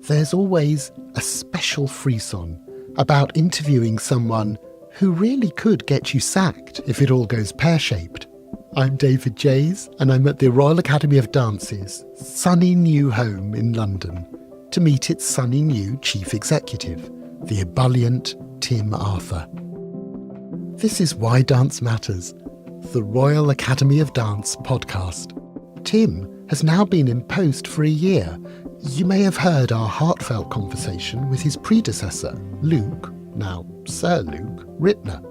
There's always a special frisson about interviewing someone who really could get you sacked if it all goes pear-shaped. I'm David Jays, and I'm at the Royal Academy of Dance's sunny new home in London to meet its sunny new chief executive, the ebullient Tim Arthur. This is Why Dance Matters, the Royal Academy of Dance podcast. Tim has now been in post for a year. You may have heard our heartfelt conversation with his predecessor, Luke, now Sir Luke, Rittner.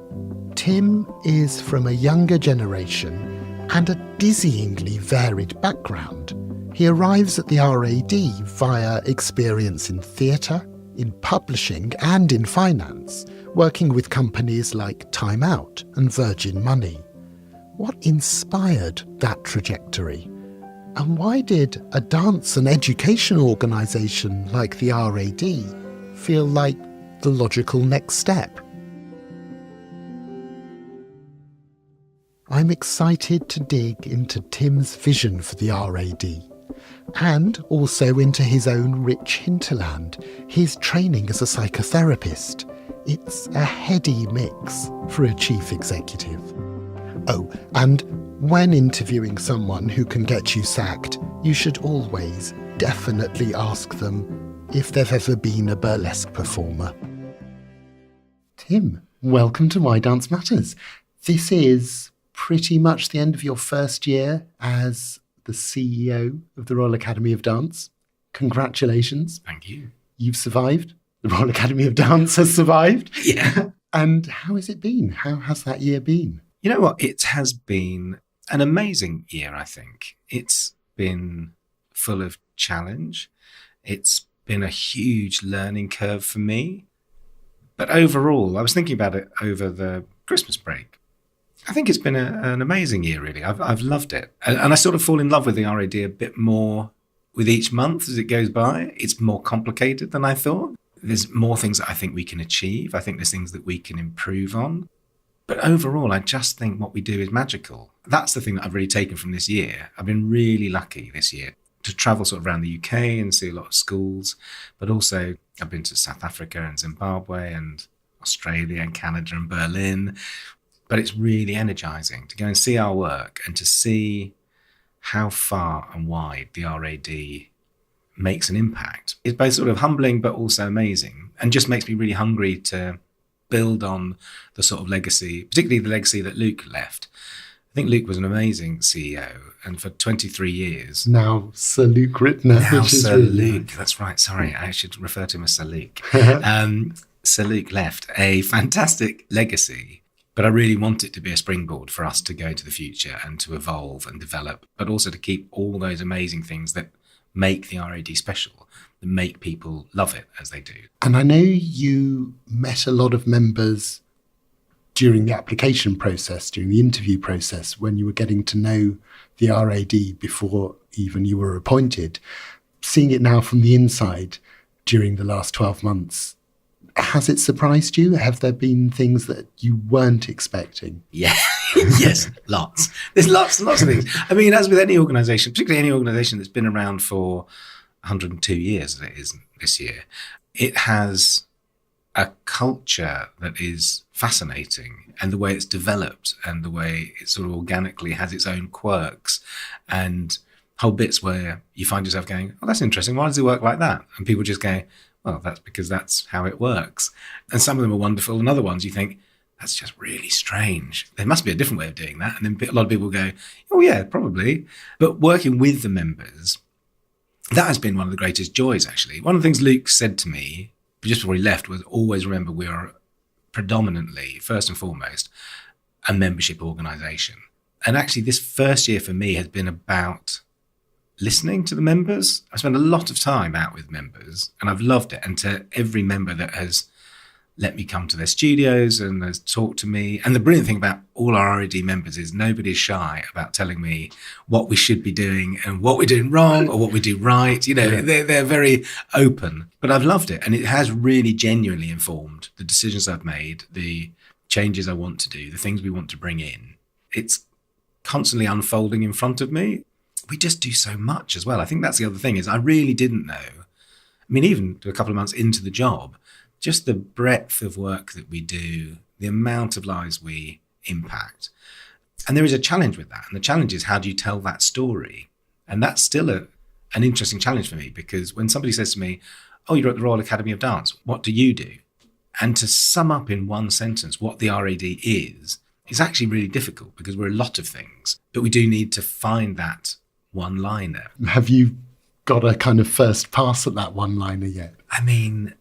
Tim is from a younger generation and a dizzyingly varied background. He arrives at the RAD via experience in theatre, in publishing and in finance, working with companies like Time Out and Virgin Money. What inspired that trajectory? And why did a dance and education organisation like the RAD feel like the logical next step? I'm excited to dig into Tim's vision for the RAD and also into his own rich hinterland, his training as a psychotherapist. It's a heady mix for a chief executive. Oh, and when interviewing someone who can get you sacked, you should always definitely ask them if they've ever been a burlesque performer. Tim, welcome to Why Dance Matters. This is pretty much the end of your first year as the CEO of the Royal Academy of Dance. Congratulations. Thank you. You've survived. The Royal Academy of Dance has survived. Yeah. And how has it been? How has that year been? You know what? It has been an amazing year, I think. It's been full of challenge. It's been a huge learning curve for me. But overall, I was thinking about it over the Christmas break. I think it's been an amazing year, really. I've loved it. And I sort of fall in love with the RAD a bit more with each month as it goes by. It's more complicated than I thought. There's more things that I think we can achieve. I think there's things that we can improve on. But overall, I just think what we do is magical. That's the thing that I've really taken from this year. I've been really lucky this year to travel sort of around the UK and see a lot of schools. But also, I've been to South Africa and Zimbabwe and Australia and Canada and Berlin. But it's really energizing to go and see our work and to see how far and wide the RAD makes an impact. It's both sort of humbling but also amazing, and just makes me really hungry to build on the sort of legacy, particularly the legacy that Luke left. I think Luke was an amazing CEO, and for 23 years. Now Sir Luke Rittner. Now Sir really Luke, nice. That's right, sorry, I should refer to him as Sir Luke. Sir Luke left a fantastic legacy, but I really want it to be a springboard for us to go into the future and to evolve and develop, but also to keep all those amazing things that make the RAD special, that make people love it as they do. And I know you met a lot of members during the application process, during the interview process, when you were getting to know the RAD before even you were appointed. Seeing it now from the inside during the last 12 months, has it surprised you? Have there been things that you weren't expecting? Yeah, yes, lots. There's lots and lots of things. I mean, as with any organisation, particularly any organisation that's been around for 102 years, as it is this year, it has a culture that is fascinating, and the way it's developed and the way it sort of organically has its own quirks and whole bits where you find yourself going, oh, that's interesting. Why does it work like that? And people just go, well, that's because that's how it works. And some of them are wonderful, and other ones you think, that's just really strange. There must be a different way of doing that. And then a lot of people go, oh yeah, probably. But working with the members, that has been one of the greatest joys, actually. One of the things Luke said to me just before he left was, always remember we are predominantly, first and foremost, a membership organisation. And actually this first year for me has been about listening to the members. I spent a lot of time out with members and I've loved it. And to every member that has let me come to their studios and has talked to me. And the brilliant thing about all our RAD members is nobody's shy about telling me what we should be doing and what we're doing wrong or what we do right. You know, they're very open, but I've loved it. And it has really genuinely informed the decisions I've made, the changes I want to do, the things we want to bring in. It's constantly unfolding in front of me. We just do so much as well. I think that's the other thing, is I really didn't know. I mean, even a couple of months into the job, just the breadth of work that we do, the amount of lives we impact. And there is a challenge with that. And the challenge is, how do you tell that story? And that's still an interesting challenge for me, because when somebody says to me, oh, you're at the Royal Academy of Dance, what do you do? And to sum up in one sentence what the RAD is actually really difficult, because we're a lot of things, but we do need to find that one-liner. Have you got a kind of first pass at that one-liner yet? I mean,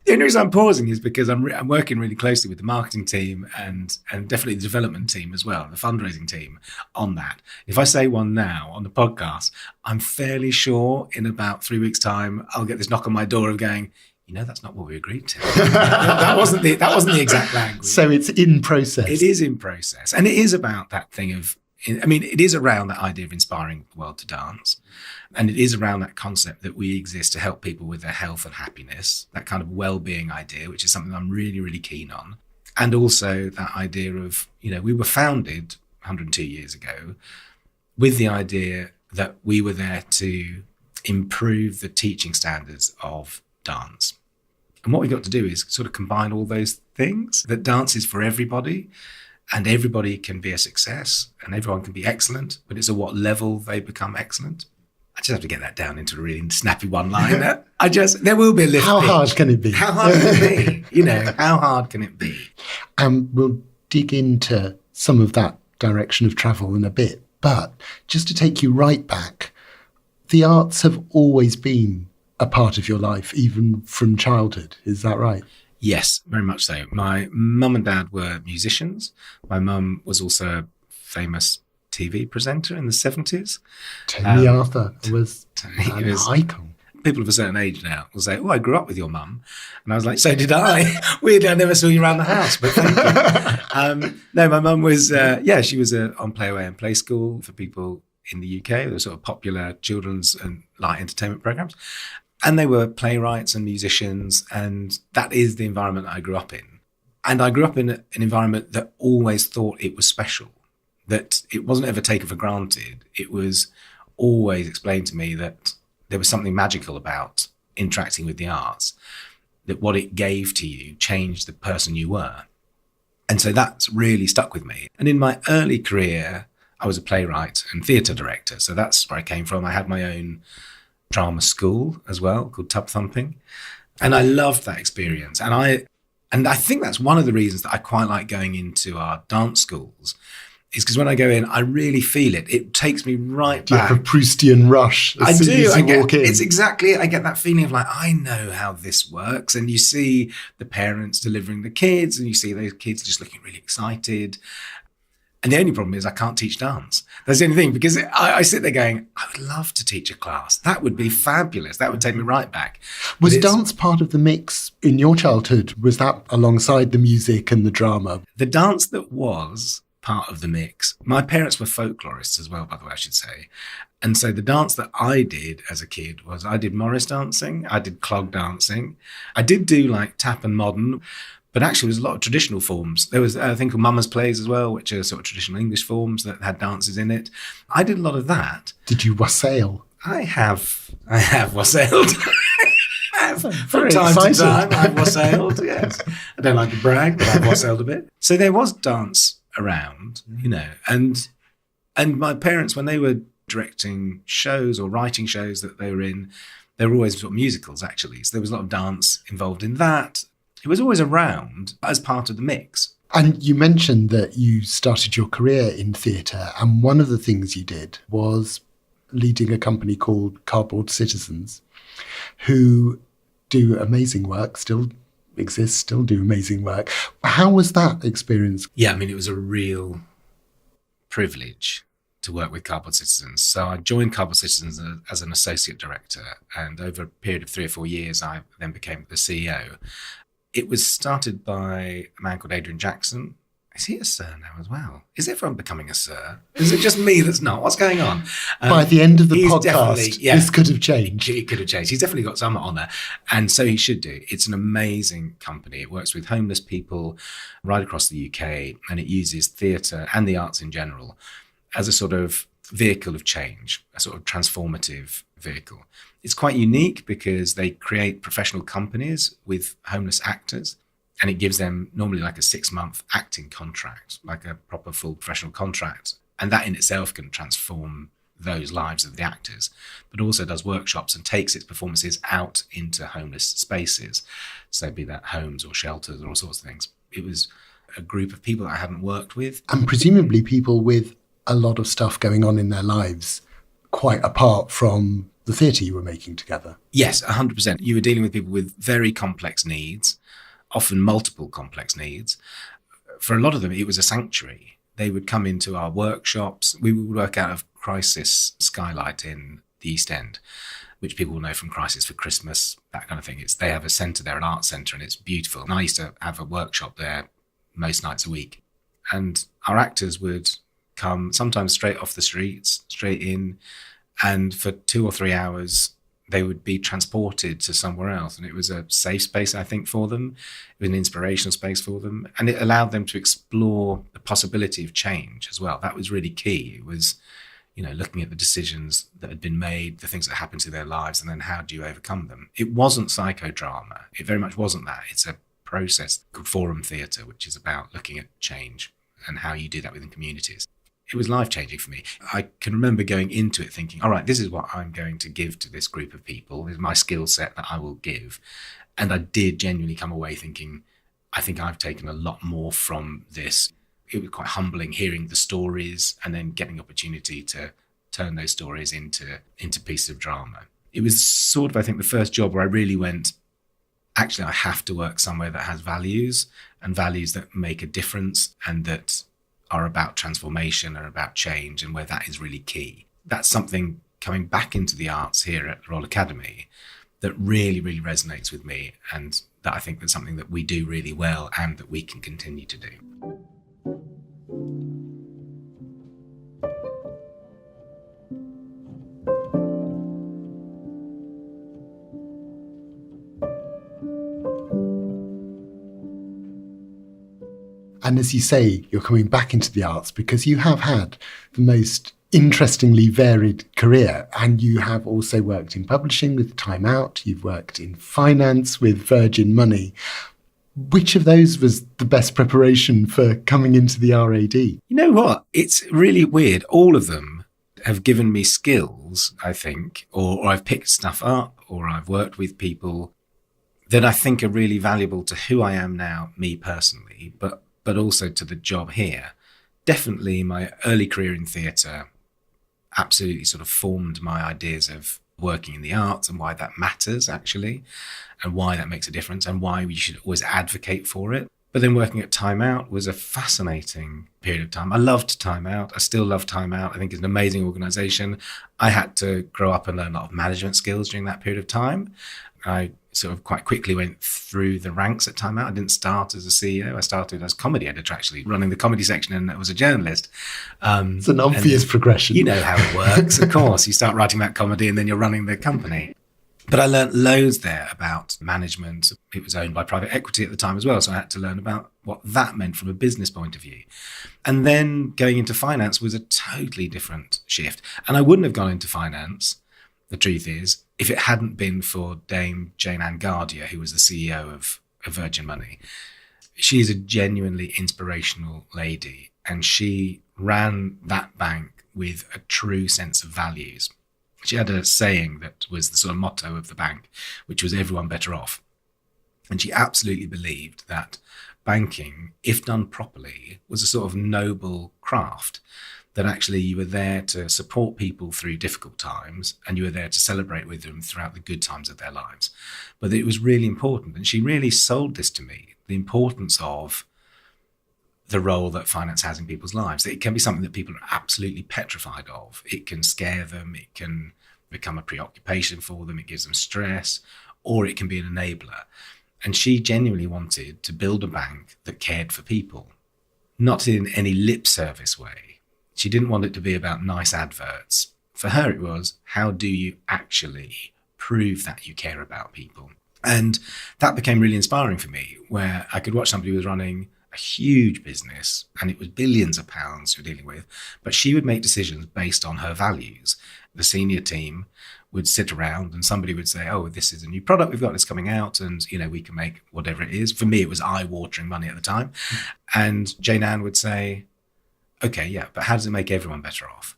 the only reason I'm pausing is because I'm working really closely with the marketing team and definitely the development team as well, the fundraising team on that. If I say one now on the podcast, I'm fairly sure in about 3 weeks' time, I'll get this knock on my door of going, that's not what we agreed to. that wasn't the exact language. So it's in process. It is in process. And it is about that thing of, it is around that idea of inspiring the world to dance. And it is around that concept that we exist to help people with their health and happiness, that kind of well-being idea, which is something I'm really, really keen on. And also that idea of, we were founded 102 years ago with the idea that we were there to improve the teaching standards of dance. And what we've got to do is sort of combine all those things, that dance is for everybody, and everybody can be a success and everyone can be excellent, but it's at what level they become excellent. I just have to get that down into a really snappy one-liner. There will be a lift. How pitch. hard can it be? How hard can it be? How hard can it be? We'll dig into some of that direction of travel in a bit. But just to take you right back, the arts have always been a part of your life, even from childhood. Is that right? Yes, very much so. My mum and dad were musicians. My mum was also a famous TV presenter in the 70s. Tony Arthur was an icon. People of a certain age now will say, oh, I grew up with your mum. And I was like, so did I. Weirdly, I never saw you around the house, but thank you. No, my mum was, she was on Play Away and Play School for people in the UK. They were sort of popular children's and light entertainment programs. And they were playwrights and musicians, and that is the environment that I grew up in. And I grew up in an environment that always thought it was special, that it wasn't ever taken for granted. It was always explained to me that there was something magical about interacting with the arts, that what it gave to you changed the person you were. And so that's really stuck with me. And in my early career, I was a playwright and theatre director. So that's where I came from. I had my own drama school as well, called Tub Thumping. And I loved that experience. And I think that's one of the reasons that I quite like going into our dance schools, is because when I go in, I really feel it. It takes me right back. You have a Proustian rush as soon as you walk in. It's exactly it. I get that feeling of like, I know how this works. And you see the parents delivering the kids, and you see those kids just looking really excited. And the only problem is I can't teach dance. That's the only thing, because I sit there going, I would love to teach a class. That would be fabulous. That would take me right back. Was dance part of the mix in your childhood? Was that alongside the music and the drama? The dance that was part of the mix. My parents were folklorists as well, by the way, I should say. And so the dance that I did as a kid was I did Morris dancing. I did clog dancing. I did do like tap and modern. But actually, there was a lot of traditional forms. There was a thing called Mama's Plays as well, which are sort of traditional English forms that had dances in it. I did a lot of that. Did you wassail? I have wassailed. From time excited. to time, I've wassailed, yes. I don't like to brag, but I've wassailed a bit. So there was dance around, and my parents, when they were directing shows or writing shows that they were in, they were always sort of musicals, actually. So there was a lot of dance involved in that. It was always around as part of the mix. And you mentioned that you started your career in theatre, and one of the things you did was leading a company called Cardboard Citizens, who do amazing work, still exist, still do amazing work. How was that experience? Yeah, it was a real privilege to work with Cardboard Citizens. So I joined Cardboard Citizens as an associate director, and over a period of 3 or 4 years, I then became the CEO. It was started by a man called Adrian Jackson. Is he a sir now as well? Is everyone becoming a sir? Is it just me that's not? What's going on? By the end of the podcast, this could have changed. It could have changed. He's definitely got some honour. And so he should do. It's an amazing company. It works with homeless people right across the UK, and it uses theatre and the arts in general as a sort of vehicle of change, a sort of transformative vehicle. It's quite unique because they create professional companies with homeless actors, and it gives them normally like a 6-month acting contract, like a proper full professional contract. And that in itself can transform those lives of the actors, but also does workshops and takes its performances out into homeless spaces. So be that homes or shelters or all sorts of things. It was a group of people that I hadn't worked with. And presumably people with a lot of stuff going on in their lives, quite apart from the theatre you were making together. Yes, 100%. You were dealing with people with very complex needs, often multiple complex needs. For a lot of them, it was a sanctuary. They would come into our workshops. We would work out of Crisis Skylight in the East End, which people will know from Crisis for Christmas, that kind of thing. They have a centre there, an art centre, and it's beautiful. And I used to have a workshop there most nights a week. And our actors would come sometimes straight off the streets, straight in, and for 2 or 3 hours, they would be transported to somewhere else. And it was a safe space, I think, for them. It was an inspirational space for them. And it allowed them to explore the possibility of change as well. That was really key. It was, looking at the decisions that had been made, the things that happened to their lives, and then how do you overcome them? It wasn't psychodrama. It very much wasn't that. It's a process called forum theatre, which is about looking at change and how you do that within communities. It was life-changing for me. I can remember going into it thinking, all right, this is what I'm going to give to this group of people. This is my skill set that I will give. And I did genuinely come away thinking, I think I've taken a lot more from this. It was quite humbling hearing the stories and then getting the opportunity to turn those stories into pieces of drama. It was sort of, I think, the first job where I really went, actually, I have to work somewhere that has values and values that make a difference and that are about transformation and about change, and where that is really key. That's something coming back into the arts here at Royal Academy that really, really resonates with me, and that I think that's something that we do really well and that we can continue to do. And as you say, you're coming back into the arts because you have had the most interestingly varied career, and you have also worked in publishing with Time Out, you've worked in finance with Virgin Money. Which of those was the best preparation for coming into the RAD? You know what? It's really weird. All of them have given me skills, I think, or I've picked stuff up, or I've worked with people that I think are really valuable to who I am now, me personally, but also to the job here. Definitely my early career in theatre absolutely sort of formed my ideas of working in the arts and why that matters, actually, and why that makes a difference and why we should always advocate for it. But then working at Time Out was a fascinating period of time. I loved Time Out. I still love Time Out. I think it's an amazing organisation. I had to grow up and learn a lot of management skills during that period of time. I sort of quite quickly went through the ranks at Time Out. I didn't start as a CEO. I started as comedy editor, actually, running the comedy section, and I was a journalist. It's an obvious progression. You know how it works, of course. You start writing that comedy and then you're running the company. But I learnt loads there about management. It was owned by private equity at the time as well, so I had to learn about what that meant from a business point of view. And then going into finance was a totally different shift. And I wouldn't have gone into finance, the truth is, if it hadn't been for Dame Jane Ann Gardier, who was the CEO of Virgin Money. She is a genuinely inspirational lady, and she ran that bank with a true sense of values. She had a saying that was the sort of motto of the bank, which was everyone better off. And she absolutely believed that banking, if done properly, was a sort of noble craft, that actually you were there to support people through difficult times and you were there to celebrate with them throughout the good times of their lives. But it was really important. And she really sold this to me, the importance of the role that finance has in people's lives. It can be something that people are absolutely petrified of. It can scare them. It can become a preoccupation for them. It gives them stress, or it can be an enabler. And she genuinely wanted to build a bank that cared for people, not in any lip service way. She didn't want it to be about nice adverts. For her, it was, how do you actually prove that you care about people? And that became really inspiring for me, where I could watch somebody who was running a huge business, and it was billions of pounds we're dealing with, but she would make decisions based on her values. The senior team would sit around and somebody would say, oh, this is a new product we've got that's coming out, and we can make whatever it is. For me, it was eye-watering money at the time. And Jane Ann would say, okay, yeah, but how does it make everyone better off?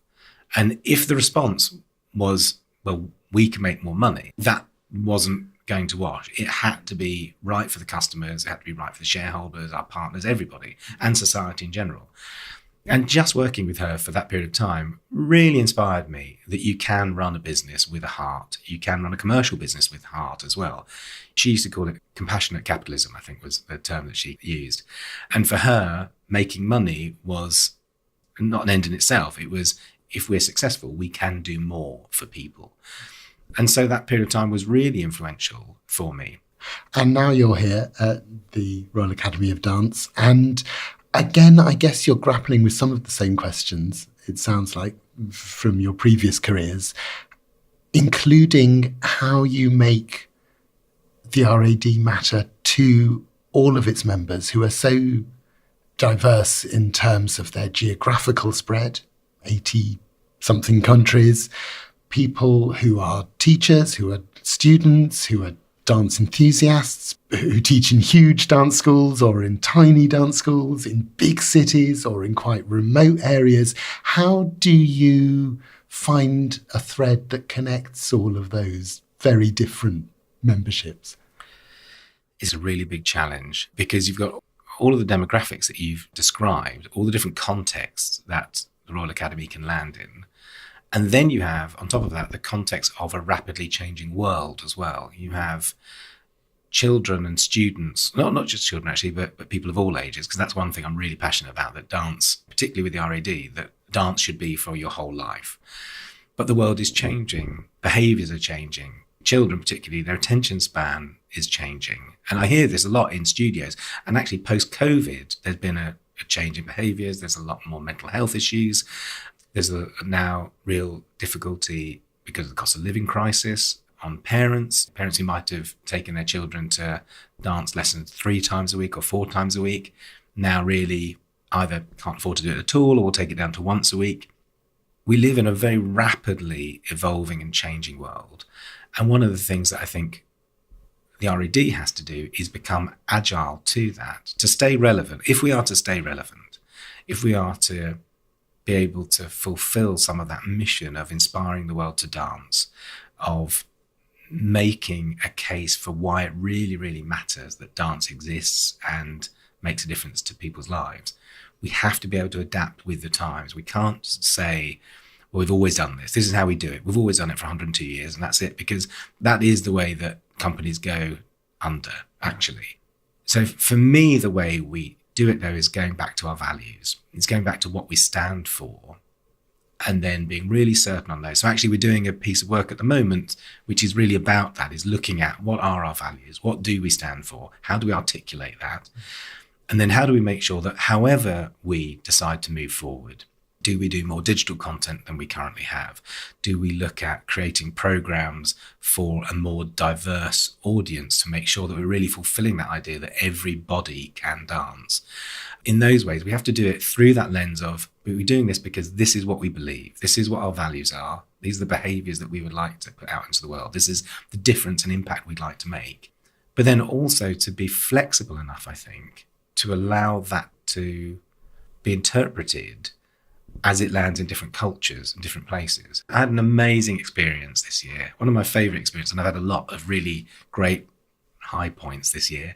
And if the response was, well, we can make more money, that wasn't going to wash. It had to be right for the customers, it had to be right for the shareholders, our partners, everybody, and society in general. And just working with her for that period of time really inspired me that you can run a business with a heart. You can run a commercial business with heart as well. She used to call it compassionate capitalism, I think was the term that she used. And for her, making money was not an end in itself. It was, if we're successful, we can do more for people. And so that period of time was really influential for me. And now you're here at the Royal Academy of Dance. And again, I guess you're grappling with some of the same questions, it sounds like, from your previous careers, including how you make the RAD matter to all of its members who are so diverse in terms of their geographical spread, 80-something countries, people who are teachers, who are students, who are dance enthusiasts, who teach in huge dance schools or in tiny dance schools, in big cities or in quite remote areas. How do you find a thread that connects all of those very different memberships? It's a really big challenge because you've got all of the demographics that you've described, all the different contexts that the Royal Academy can land in. And then you have, on top of that, the context of a rapidly changing world as well. You have children and students, not just children actually, but people of all ages, because that's one thing I'm really passionate about, that dance, particularly with the RAD, that dance should be for your whole life. But the world is changing, behaviours are changing. Children particularly, their attention span is changing. And I hear this a lot in studios. And actually post-COVID, there's been a change in behaviours, there's a lot more mental health issues. There's a now real difficulty because of the cost of living crisis on parents who might have taken their children to dance lessons 3 times a week or 4 times a week, now really either can't afford to do it at all or will take it down to once a week. We live in a very rapidly evolving and changing world. And one of the things that I think the RAD has to do is become agile to that, to stay relevant. If we are to stay relevant, if we are to be able to fulfill some of that mission of inspiring the world to dance, of making a case for why it really, really matters that dance exists and makes a difference to people's lives, we have to be able to adapt with the times. We can't say, well, we've always done this. This is how we do it. We've always done it for 102 years and that's it, because that is the way that companies go under, actually. So for me, the way we do it, though, is going back to our values. It's going back to what we stand for and then being really certain on those. So actually, we're doing a piece of work at the moment, which is really about that, is looking at what are our values? What do we stand for? How do we articulate that? And then how do we make sure that however we decide to move forward, do we do more digital content than we currently have? Do we look at creating programs for a more diverse audience to make sure that we're really fulfilling that idea that everybody can dance? In those ways, we have to do it through that lens of, we're doing this because this is what we believe. This is what our values are. These are the behaviours that we would like to put out into the world. This is the difference and impact we'd like to make. But then also to be flexible enough, I think, to allow that to be interpreted as it lands in different cultures and different places. I had an amazing experience this year, one of my favourite experiences, and I've had a lot of really great high points this year.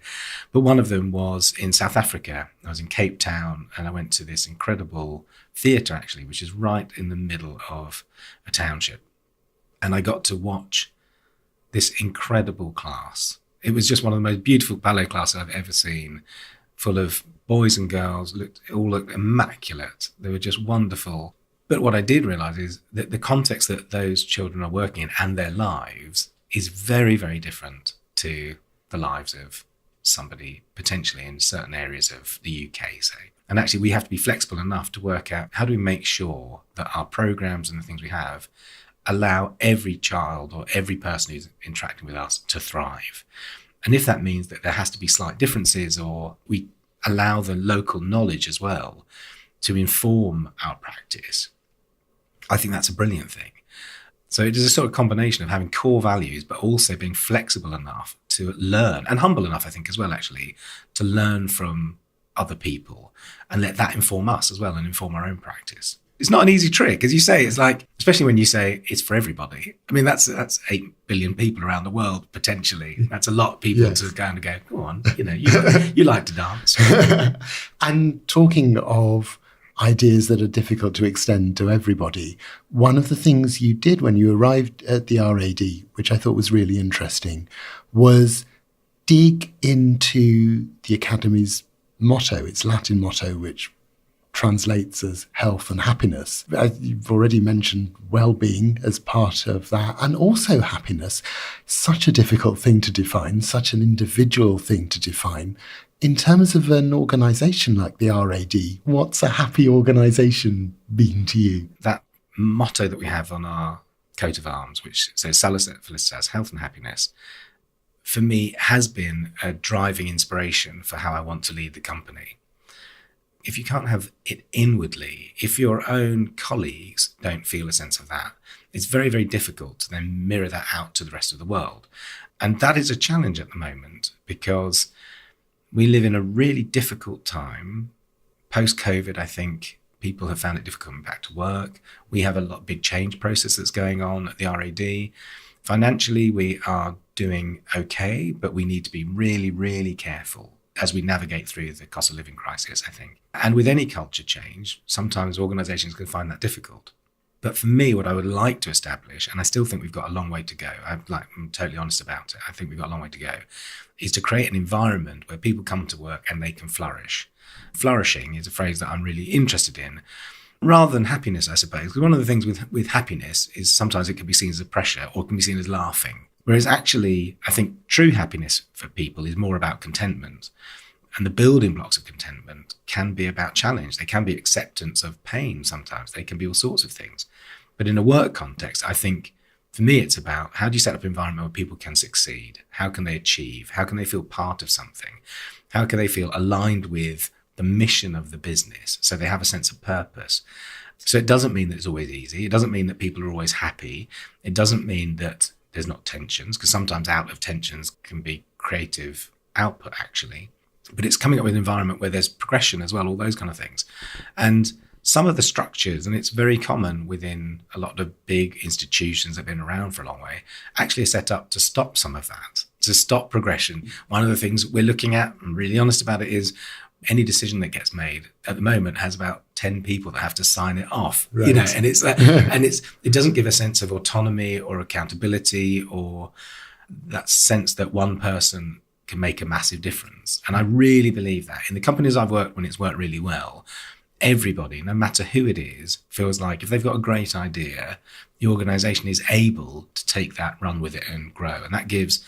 But one of them was in South Africa. I was in Cape Town and I went to this incredible theatre, actually, which is right in the middle of a township. And I got to watch this incredible class. It was just one of the most beautiful ballet classes I've ever seen, full of boys and girls, all looked immaculate. They were just wonderful. But what I did realise is that the context that those children are working in and their lives is very, very different to the lives of somebody potentially in certain areas of the UK, say. And actually, we have to be flexible enough to work out how do we make sure that our programmes and the things we have allow every child or every person who's interacting with us to thrive. And if that means that there has to be slight differences, or we allow the local knowledge as well to inform our practice, I think that's a brilliant thing. So it is a sort of combination of having core values, but also being flexible enough to learn, and humble enough, I think, as well, actually, to learn from other people and let that inform us as well and inform our own practice. It's not an easy trick. As you say, it's like, especially when you say it's for everybody. I mean, that's 8 billion people around the world, potentially. That's a lot of people to go and go, go on, you like to dance. And talking of ideas that are difficult to extend to everybody, one of the things you did when you arrived at the RAD, which I thought was really interesting, was dig into the Academy's motto, its Latin motto, which translates as health and happiness. You've already mentioned well-being as part of that, and also happiness. Such a difficult thing to define, such an individual thing to define. In terms of an organisation like the RAD, what's a happy organisation been to you? That motto that we have on our coat of arms, which says Salus et Felicitas, health and happiness, for me has been a driving inspiration for how I want to lead the company. If you can't have it inwardly, if your own colleagues don't feel a sense of that, it's very, very difficult to then mirror that out to the rest of the world. And that is a challenge at the moment, because we live in a really difficult time. Post-COVID, I think people have found it difficult coming back to work. We have a big change process that's going on at the RAD. Financially, we are doing okay, but we need to be really, really careful as we navigate through the cost of living crisis, I think. And with any culture change, sometimes organizations can find that difficult. But for me, what I would like to establish, and I still think we've got a long way to go, I'm totally honest about it, I think we've got a long way to go, is to create an environment where people come to work and they can flourish. Flourishing is a phrase that I'm really interested in, rather than happiness, I suppose. Because one of the things with happiness is sometimes it can be seen as a pressure or it can be seen as laughing. Whereas actually, I think true happiness for people is more about contentment. And the building blocks of contentment can be about challenge. They can be acceptance of pain sometimes. They can be all sorts of things. But in a work context, I think for me, it's about how do you set up an environment where people can succeed? How can they achieve? How can they feel part of something? How can they feel aligned with the mission of the business so they have a sense of purpose? So it doesn't mean that it's always easy. It doesn't mean that people are always happy. It doesn't mean that there's not tensions, because sometimes out of tensions can be creative output, actually. But it's coming up with an environment where there's progression as well, all those kind of things. And some of the structures, and it's very common within a lot of big institutions that have been around for a long way, actually are set up to stop some of that, to stop progression. One of the things we're looking at, and really honest about it, is any decision that gets made at the moment has about 10 people that have to sign it off, right. And it doesn't give a sense of autonomy or accountability or that sense that one person can make a massive difference. And I really believe that in the companies I've worked, when it's worked really well, everybody, no matter who it is, feels like if they've got a great idea, the organization is able to take that, run with it and grow. And that gives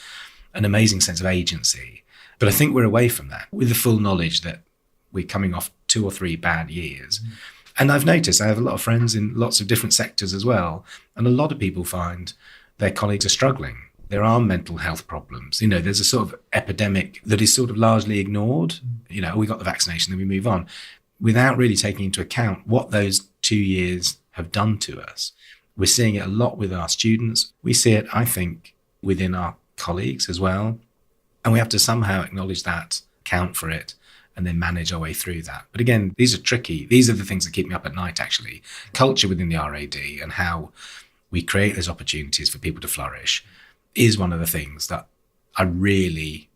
an amazing sense of agency. But I think we're away from that with the full knowledge that we're coming off 2 or 3 bad years. And I've noticed, I have a lot of friends in lots of different sectors as well. And a lot of people find their colleagues are struggling. There are mental health problems. There's a sort of epidemic that is sort of largely ignored. We got the vaccination, then we move on, without really taking into account what those 2 years have done to us. We're seeing it a lot with our students. We see it, I think, within our colleagues as well. And we have to somehow acknowledge that, account for it, and then manage our way through that. But again, these are tricky. These are the things that keep me up at night, actually. Culture within the RAD and how we create those opportunities for people to flourish is one of the things that I really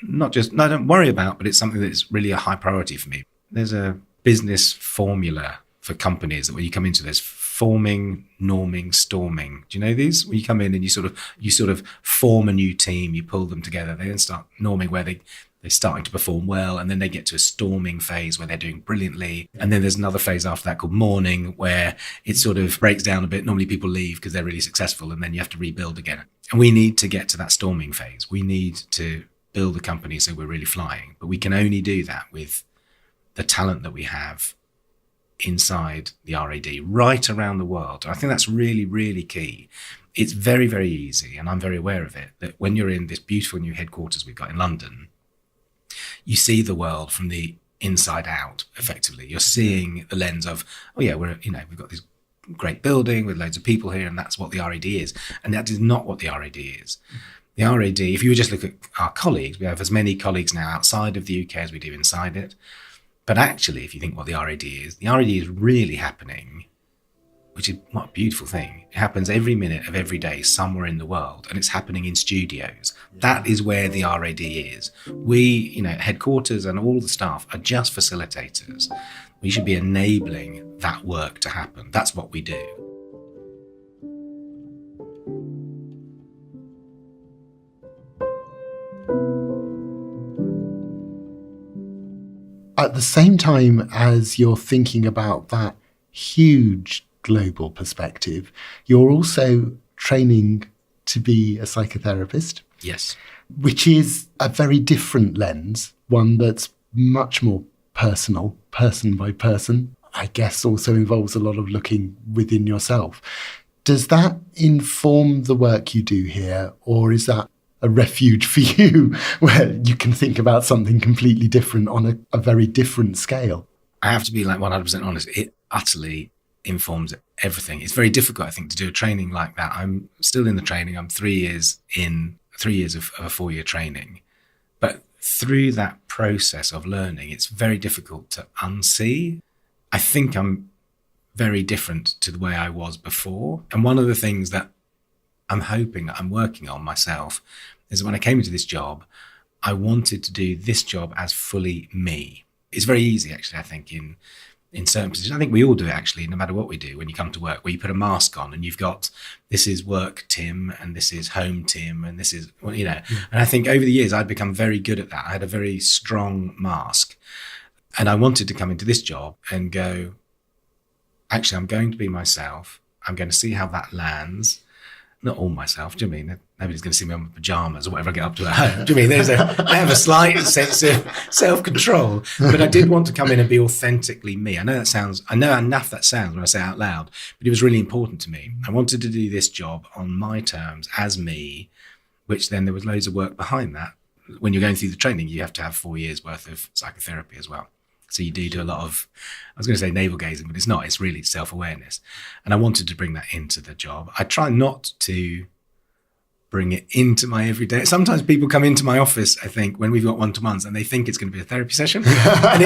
I don't worry about, but it's something that's really a high priority for me. There's a business formula for companies that when you come into this, forming, norming, storming. Do you know these? When you come in and you sort of form a new team, you pull them together, they then start norming where they're starting to perform well, and then they get to a storming phase where they're doing brilliantly. And then there's another phase after that called mourning, where it sort of breaks down a bit. Normally people leave because they're really successful, and then you have to rebuild again. And we need to get to that storming phase. We need to build a company so we're really flying. But we can only do that with the talent that we have inside the RAD right around the world. I think that's really, really key. It's very, very easy, and I'm very aware of it, that when you're in this beautiful new headquarters we've got in London, you see the world from the inside out, effectively. You're seeing the lens of, oh yeah, we've got this great building with loads of people here, and that's what the RAD is. And that is not what the RAD is. The RAD, if you just look at our colleagues, we have as many colleagues now outside of the UK as we do inside it. But actually, if you think what the RAD is really happening, which is what a beautiful thing. It happens every minute of every day somewhere in the world, and it's happening in studios. That is where the RAD is. We, headquarters and all the staff are just facilitators. We should be enabling that work to happen. That's what we do. At the same time as you're thinking about that huge global perspective, you're also training to be a psychotherapist. Yes. Which is a very different lens, one that's much more personal, person by person. I guess also involves a lot of looking within yourself. Does that inform the work you do here, or is that a refuge for you where you can think about something completely different on a very different scale? I have to be 100% honest. It utterly informs everything. It's very difficult, I think, to do a training like that. I'm still in the training. I'm 3 years of a 4-year training. But through that process of learning, it's very difficult to unsee. I think I'm very different to the way I was before. And one of the things that I'm hoping that I'm working on myself is that when I came into this job, I wanted to do this job as fully me. It's very easy, actually, I think, in certain positions. I think we all do it, actually, no matter what we do when you come to work, where you put a mask on and you've got, this is work Tim and this is home Tim and this is, And I think over the years, I'd become very good at that. I had a very strong mask. And I wanted to come into this job and go, actually, I'm going to be myself. I'm going to see how that lands. Not all myself, do you mean? Nobody's going to see me in my pajamas or whatever I get up to at home. Do you mean? I have a slight sense of self-control, but I did want to come in and be authentically me. I know how naff that sounds when I say it out loud, but it was really important to me. I wanted to do this job on my terms as me, which then there was loads of work behind that. When you're going through the training, you have to have 4 years worth of psychotherapy as well. So you do a lot of, I was going to say navel gazing, but it's not. It's really self-awareness. And I wanted to bring that into the job. I try not to bring it into my everyday. Sometimes people come into my office, I think, when we've got one-to-ones and they think it's going to be a therapy session. And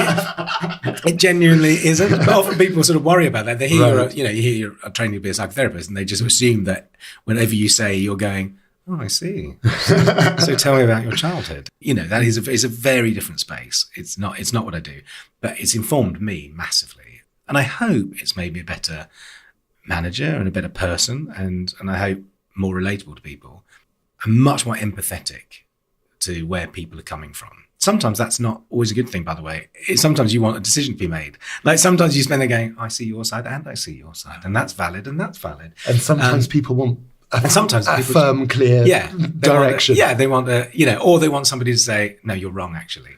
it genuinely isn't. But often people sort of worry about that. They hear, you hear you're training to be a psychotherapist and they just assume that whenever you say you're going, oh, I see. So tell me about your childhood. That is a very different space. It's not what I do, but it's informed me massively. And I hope it's made me a better manager and a better person. And I hope more relatable to people. I'm much more empathetic to where people are coming from. Sometimes that's not always a good thing, by the way. Sometimes you want a decision to be made. Sometimes you spend there going, I see your side and I see your side. And that's valid and that's valid. And sometimes people want sometimes a firm, clear direction. They want or they want somebody to say, no, you're wrong, actually.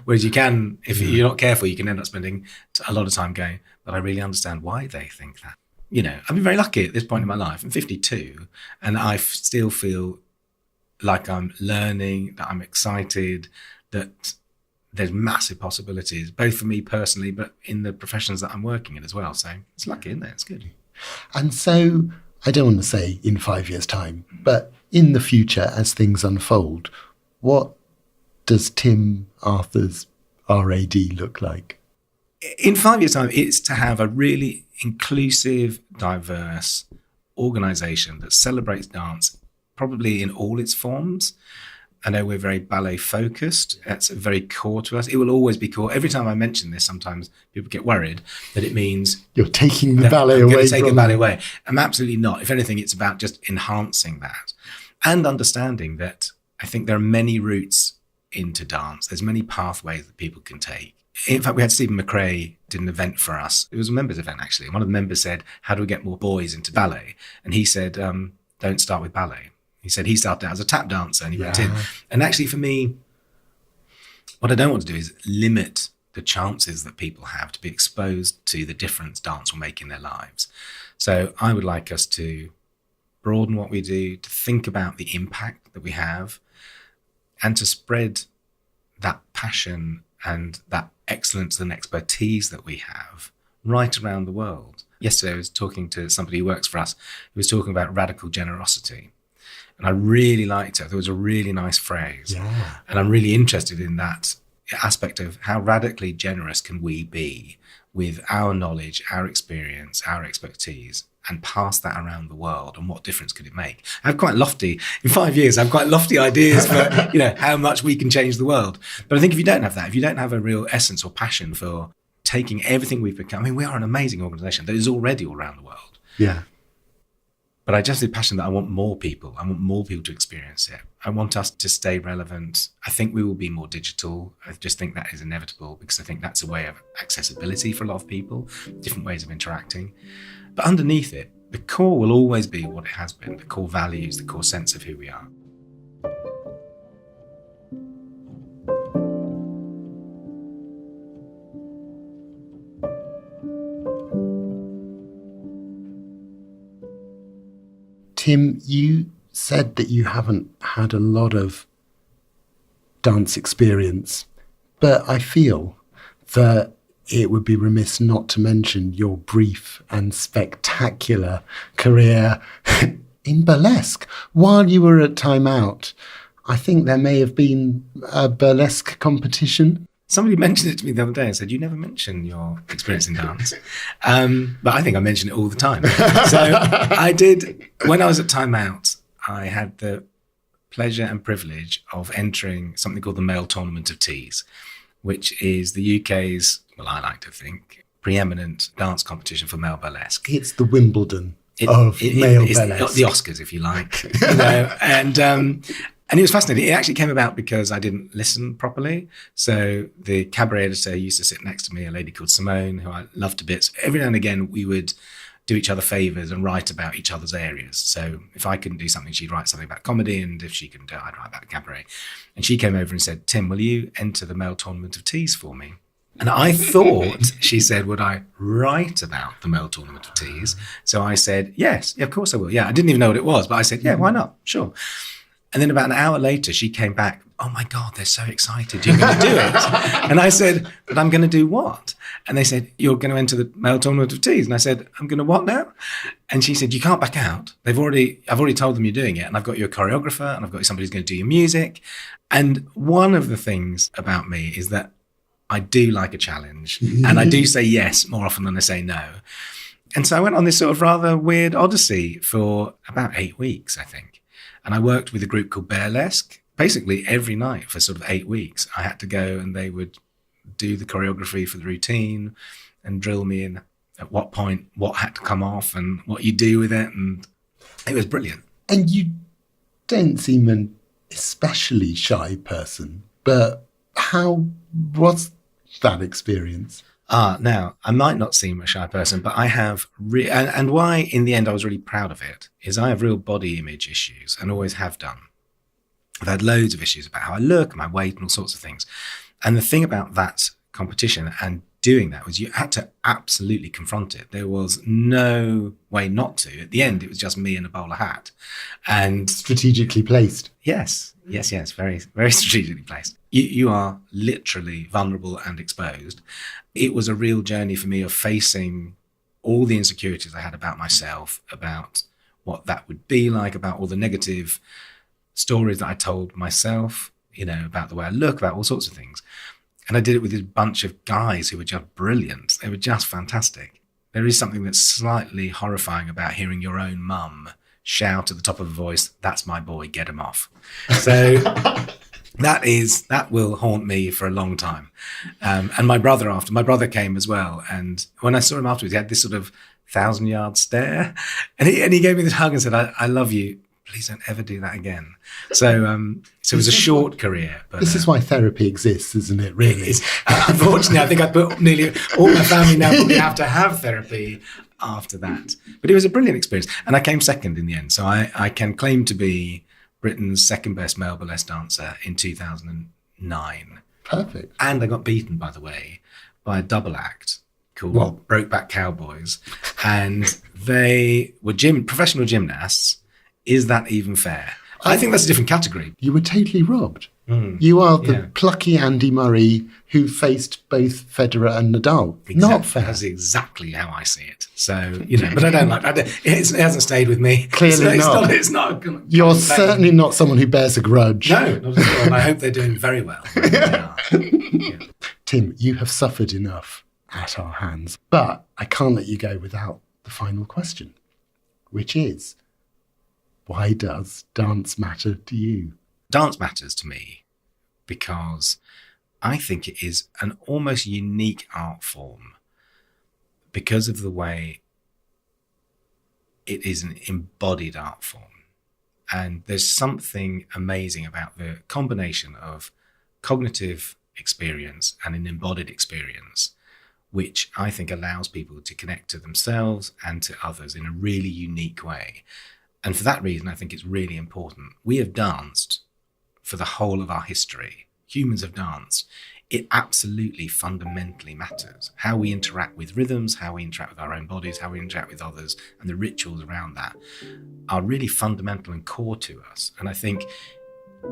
Whereas you can, if you're not careful, you can end up spending a lot of time going, but I really understand why they think that. I've been very lucky at this point in my life. I'm 52 and I still feel like I'm learning, that I'm excited, that there's massive possibilities, both for me personally, but in the professions that I'm working in as well. So it's lucky, isn't it? It's good. And so, I don't want to say in 5 years' time, but in the future, as things unfold, what does Tim Arthur's RAD look like? In 5 years' time, it's to have a really inclusive, diverse organisation that celebrates dance, probably in all its forms. I know we're very ballet focused. That's very core to us. It will always be core. Every time I mention this, sometimes people get worried that it means you're taking the ballet away. Taking the ballet away. I'm absolutely not. If anything, it's about just enhancing that and understanding that I think there are many routes into dance. There's many pathways that people can take. In fact, we had Stephen McRae did an event for us. It was a members event, actually. And one of the members said, how do we get more boys into ballet? And he said, don't start with ballet. He said he started out as a tap dancer and he went in. And actually for me, what I don't want to do is limit the chances that people have to be exposed to the difference dance will make in their lives. So I would like us to broaden what we do, to think about the impact that we have and to spread that passion and that excellence and expertise that we have right around the world. Yesterday, I was talking to somebody who works for us who was talking about radical generosity. And I really liked it. It was a really nice phrase. Yeah. And I'm really interested in that aspect of how radically generous can we be with our knowledge, our experience, our expertise, and pass that around the world, and what difference could it make? I have quite lofty, in 5 years, I have quite lofty ideas for, how much we can change the world. But I think if you don't have that, if you don't have a real essence or passion for taking everything we've become, I mean, we are an amazing organisation that is already all around the world. Yeah. But I just have the passion that I want more people. I want more people to experience it. I want us to stay relevant. I think we will be more digital. I just think that is inevitable, because I think that's a way of accessibility for a lot of people, different ways of interacting. But underneath it, the core will always be what it has been, the core values, the core sense of who we are. Tim, you said that you haven't had a lot of dance experience, but I feel that it would be remiss not to mention your brief and spectacular career in burlesque. While you were at Time Out, I think there may have been a burlesque competition. Somebody mentioned it to me the other day and said, you never mention your experience in dance. But I think I mention it all the time. So I did, when I was at Time Out, I had the pleasure and privilege of entering something called the Male Tournament of Tees, which is the UK's, well, I like to think, preeminent dance competition for male burlesque. It's the Wimbledon of male burlesque. It's the Oscars, if you like. And it was fascinating. It actually came about because I didn't listen properly. So the cabaret editor used to sit next to me, a lady called Simone, who I loved to bits. Every now and again, we would do each other favours and write about each other's areas. So if I couldn't do something, she'd write something about comedy, and if she couldn't do it, I'd write about cabaret. And she came over and said, Tim, will you enter the Male Tournament of Tees for me? And I thought, she said, would I write about the Male Tournament of Tees? So I said, yes, yeah, of course I will. Yeah, I didn't even know what it was, but I said, yeah, why not? Sure. And then about an hour later, she came back, oh my God, they're so excited. You're going to do it. And I said, but I'm going to do what? And they said, you're going to enter the Male Tournament of Tees. And I said, I'm going to what now? And she said, you can't back out. I've already told them you're doing it. And I've got you a choreographer, and I've got you somebody who's going to do your music. And one of the things about me is that I do like a challenge, and I do say yes more often than I say no. And so I went on this sort of rather weird odyssey for about 8 weeks, I think. And I worked with a group called Burlesque. Basically every night for sort of 8 weeks, I had to go, and they would do the choreography for the routine and drill me in at what point what had to come off and what you do with it. And it was brilliant. And you don't seem an especially shy person, but how was that experience? Now, I might not seem a shy person, but I have, and why in the end I was really proud of it, is I have real body image issues and always have done. I've had loads of issues about how I look, my weight, and all sorts of things. And the thing about that competition and doing that was you had to absolutely confront it. There was no way not to. At the end, it was just me in a bowler hat. And strategically placed. Yes, very, very strategically placed. You are literally vulnerable and exposed. It was a real journey for me of facing all the insecurities I had about myself, about what that would be like, about all the negative stories that I told myself, about the way I look, about all sorts of things. And I did it with this bunch of guys who were just brilliant. They were just fantastic. There is something that's slightly horrifying about hearing your own mum shout at the top of a voice, "That's my boy, get him off." So that will haunt me for a long time. And my brother came as well. And when I saw him afterwards, he had this sort of 1,000-yard stare. And he gave me this hug and said, I love you. Please don't ever do that again. So it was a short career. But this is why therapy exists, isn't it, really? Unfortunately, I think I put nearly all my family now probably have to have therapy after that. But it was a brilliant experience. And I came second in the end. So I can claim to be Britain's second best male burlesque dancer in 2009. Perfect. And I got beaten, by the way, by a double act called Brokeback Cowboys. And they were professional gymnasts. Is that even fair? I think that's a different category. You were totally robbed. Mm. You are the Yeah. plucky Andy Murray who faced both Federer and Nadal. Not fair. That's exactly how I see it. So, but I don't it hasn't stayed with me. Clearly not. It's not. You're certainly not someone who bears a grudge. No, not at all. And I hope they're doing very well. They are. Yeah. Tim, you have suffered enough at our hands, but I can't let you go without the final question, which is, why does dance matter to you? Dance matters to me because I think it is an almost unique art form because of the way it is an embodied art form. And there's something amazing about the combination of cognitive experience and an embodied experience, which I think allows people to connect to themselves and to others in a really unique way. And for that reason, I think it's really important. We have danced for the whole of our history. Humans have danced. It absolutely fundamentally matters. How we interact with rhythms, how we interact with our own bodies, how we interact with others, and the rituals around that are really fundamental and core to us. And I think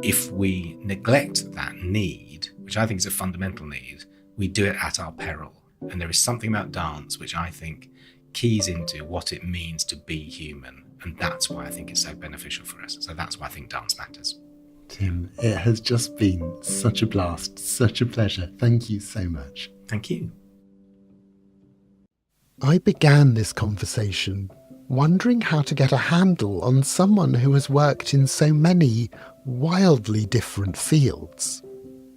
if we neglect that need, which I think is a fundamental need, we do it at our peril. And there is something about dance which I think keys into what it means to be human. And that's why I think it's so beneficial for us. So that's why I think dance matters. Tim, it has just been such a blast, such a pleasure. Thank you so much. Thank you. I began this conversation wondering how to get a handle on someone who has worked in so many wildly different fields.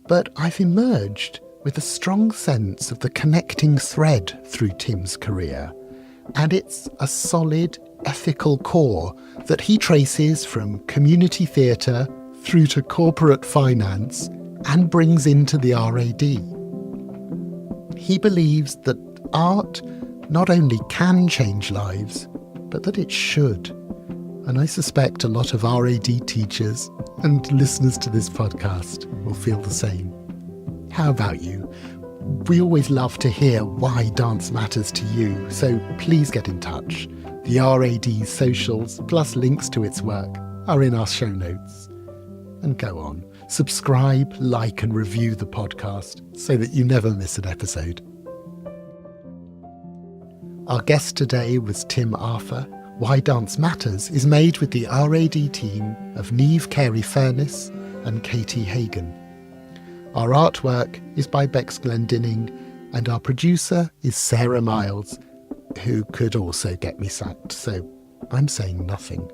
But I've emerged with a strong sense of the connecting thread through Tim's career, and it's a solid ethical core that he traces from community theatre through to corporate finance and brings into the RAD. He believes that art not only can change lives, but that it should. And I suspect a lot of RAD teachers and listeners to this podcast will feel the same. How about you? We always love to hear why dance matters to you, so please get in touch. The RAD's socials, plus links to its work, are in our show notes. And go on, subscribe, like and review the podcast so that you never miss an episode. Our guest today was Tim Arthur. Why Dance Matters is made with the RAD team of Niamh Carey-Furness and Katie Hagan. Our artwork is by Bex Glendinning, and our producer is Sarah Miles, who could also get me sacked, so I'm saying nothing.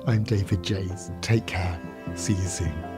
I'm David Jays. Take care. See you soon.